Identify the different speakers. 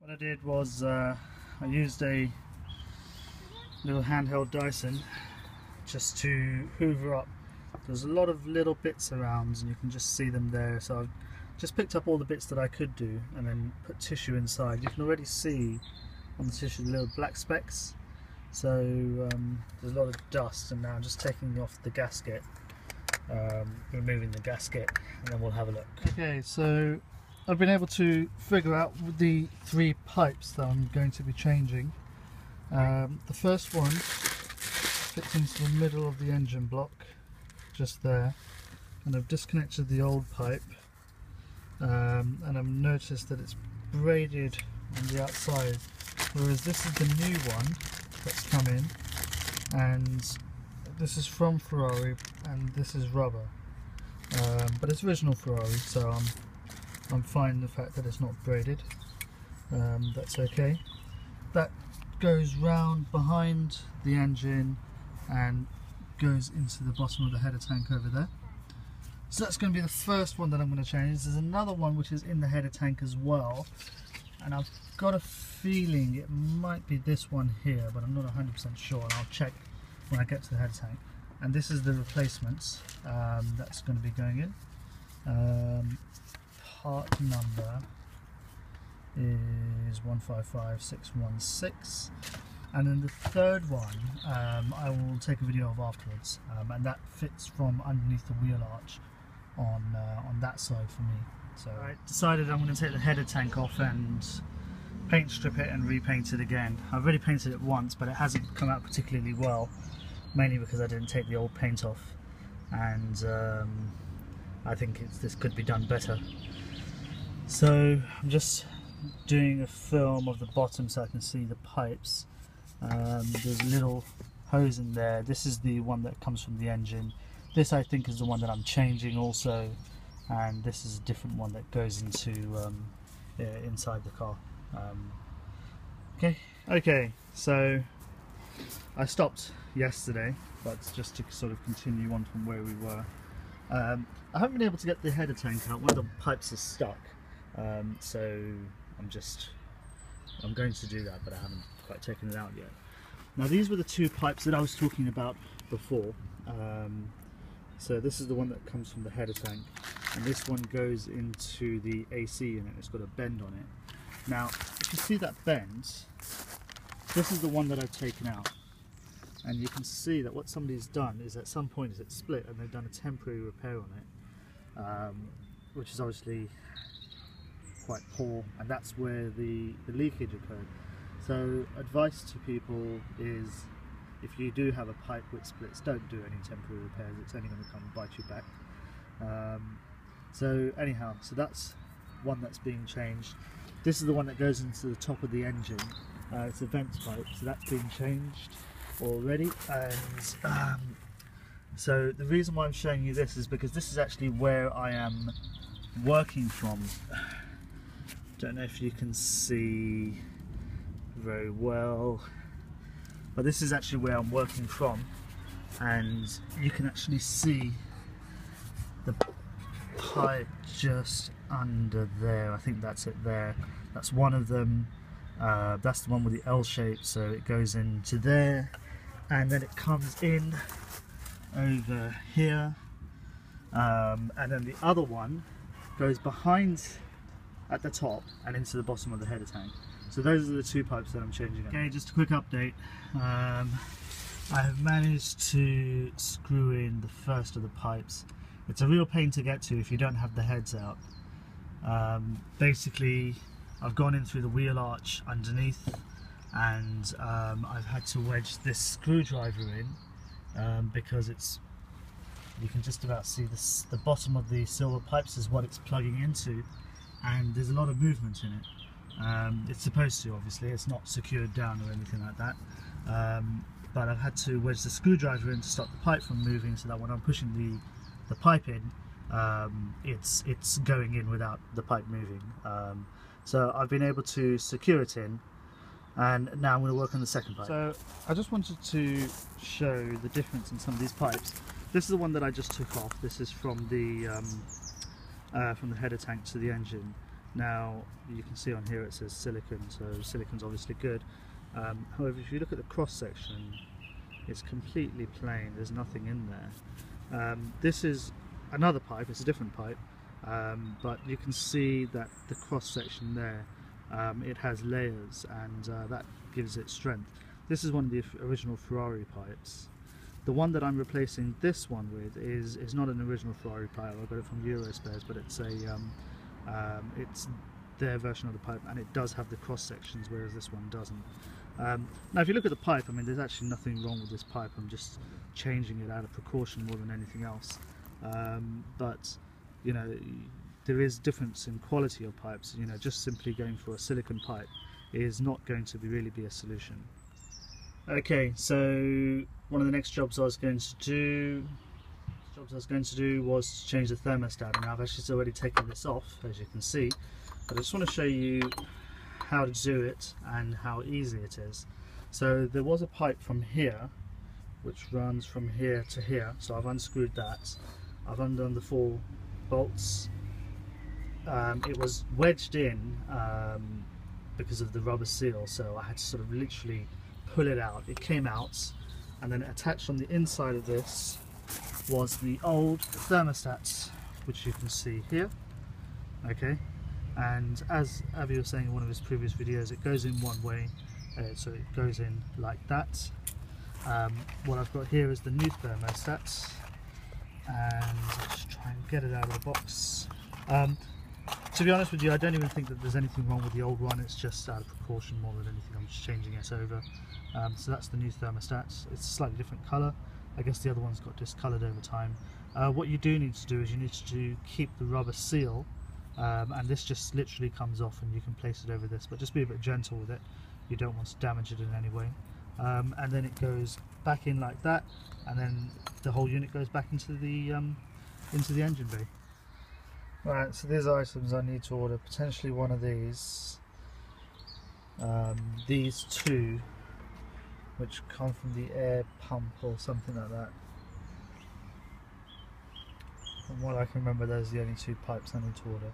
Speaker 1: What I did was I used a little handheld Dyson just to hoover up. There's a lot of little bits around and you can just see them there, so I've just picked up all the bits that I could do and then put tissue inside. You can already see on the tissue the little black specks, so there's a lot of dust, and now I'm just taking off the gasket, removing the gasket, and then we'll have a look. Okay, so I've been able to figure out the 3 pipes that I'm going to be changing. The first one fits into the middle of the engine block, just there, and I've disconnected the old pipe, and I've noticed that it's braided on the outside, whereas this is the new one that's come in, and this is from Ferrari and this is rubber, but it's original Ferrari, so I'm fine with the fact that it's not braided. That's okay. That goes round behind the engine and goes into the bottom of the header tank over there. So that's going to be the first one that I'm going to change. There's another one which is in the header tank as well, and I've got a feeling it might be this one here, but I'm not 100% sure, and I'll check when I get to the header tank. And this is the replacements that's going to be going in. Part number is 155616, and then the third one I will take a video of afterwards, and that fits from underneath the wheel arch on that side for me. So I decided I'm going to take the header tank off and paint strip it and repaint it again. I've already painted it once, but it hasn't come out particularly well, mainly because I didn't take the old paint off, and I think this could be done better. So I'm just doing a film of the bottom so I can see the pipes. There's a little hose in there. This is the one that comes from the engine. This I think is the one that I'm changing also, and this is a different one that goes into inside the car. Okay, so I stopped yesterday, but just to sort of continue on from where we were. I haven't been able to get the header tank out. One of the pipes is stuck, so I'm going to do that, but I haven't quite taken it out yet. Now these were the 2 pipes that I was talking about before. So this is the one that comes from the header tank, and this one goes into the AC unit. It's got a bend on it. Now if you see that bend, this is the one that I've taken out, and you can see that what somebody's done is at some point it's split and they've done a temporary repair on it, which is obviously quite poor, and that's where the leakage occurred. So advice to people is, if you do have a pipe which splits, don't do any temporary repairs. It's only going to come and bite you back. So anyhow, so that's one that's being changed. This is the one that goes into the top of the engine. It's a vent pipe, so that's being changed already. And so the reason why I'm showing you this is because this is actually where I am working from. Don't know if you can see very well, but this is actually where I'm working from, and you can actually see the pipe just under there. I think that's it there. That's one of them. That's the one with the L shape, so it goes into there and then it comes in over here, and then the other one goes behind at the top and into the bottom of the header tank. So those are the 2 pipes that I'm changing. Okay, just a quick update. I have managed to screw in the first of the pipes. It's a real pain to get to if you don't have the heads out. Basically, I've gone in through the wheel arch underneath, and I've had to wedge this screwdriver in because you can just about see the bottom of the silver pipes is what it's plugging into, and there's a lot of movement in it. It's supposed to, obviously, it's not secured down or anything like that, but I've had to wedge the screwdriver in to stop the pipe from moving, so that when I'm pushing the pipe in, it's going in without the pipe moving. So I've been able to secure it in, and now I'm going to work on the second pipe. So I just wanted to show the difference in some of these pipes. This is the one that I just took off. This is from the header tank to the engine. Now you can see on here it says silicon, so silicon's obviously good. However, if you look at the cross section, it's completely plain, there's nothing in there. This is another pipe, it's a different pipe, but you can see that the cross section there, it has layers, and that gives it strength. This is one of the original Ferrari pipes. The one that I'm replacing this one with is not an original Ferrari pipe. I got it from Eurospares, but it's it's their version of the pipe, and it does have the cross sections, whereas this one doesn't. Now if you look at the pipe, I mean, there's actually nothing wrong with this pipe. I'm just changing it out of precaution more than anything else. But you know, there is difference in quality of pipes. You know, just simply going for a silicon pipe is not going to really be a solution. Okay, so one of the next jobs I was going to do was to change the thermostat, and I've actually already taken this off, as you can see, but I just want to show you how to do it and how easy it is. So there was a pipe from here which runs from here to here, so I've unscrewed that. I've undone the 4 bolts. It was wedged in because of the rubber seal, so I had to sort of literally pull it out. It came out, and then attached on the inside of this was the old thermostat, which you can see here. Okay, and as Avi was saying in one of his previous videos, it goes in one way, so it goes in like that. What I've got here is the new thermostat, and I'll just try and get it out of the box. To be honest with you, I don't even think that there's anything wrong with the old one. It's just out of precaution more than anything. I'm just changing it over. So that's the new thermostat. It's a slightly different colour. I guess the other one's got discoloured over time. What you do need to do is you need to keep the rubber seal, and this just literally comes off, and you can place it over this, but just be a bit gentle with it. You don't want to damage it in any way. And then it goes back in like that, and then the whole unit goes back into the engine bay. Right, so these items I need to order, potentially one of these 2, which come from the air pump or something like that. From what I can remember, those are the only 2 pipes I need to order.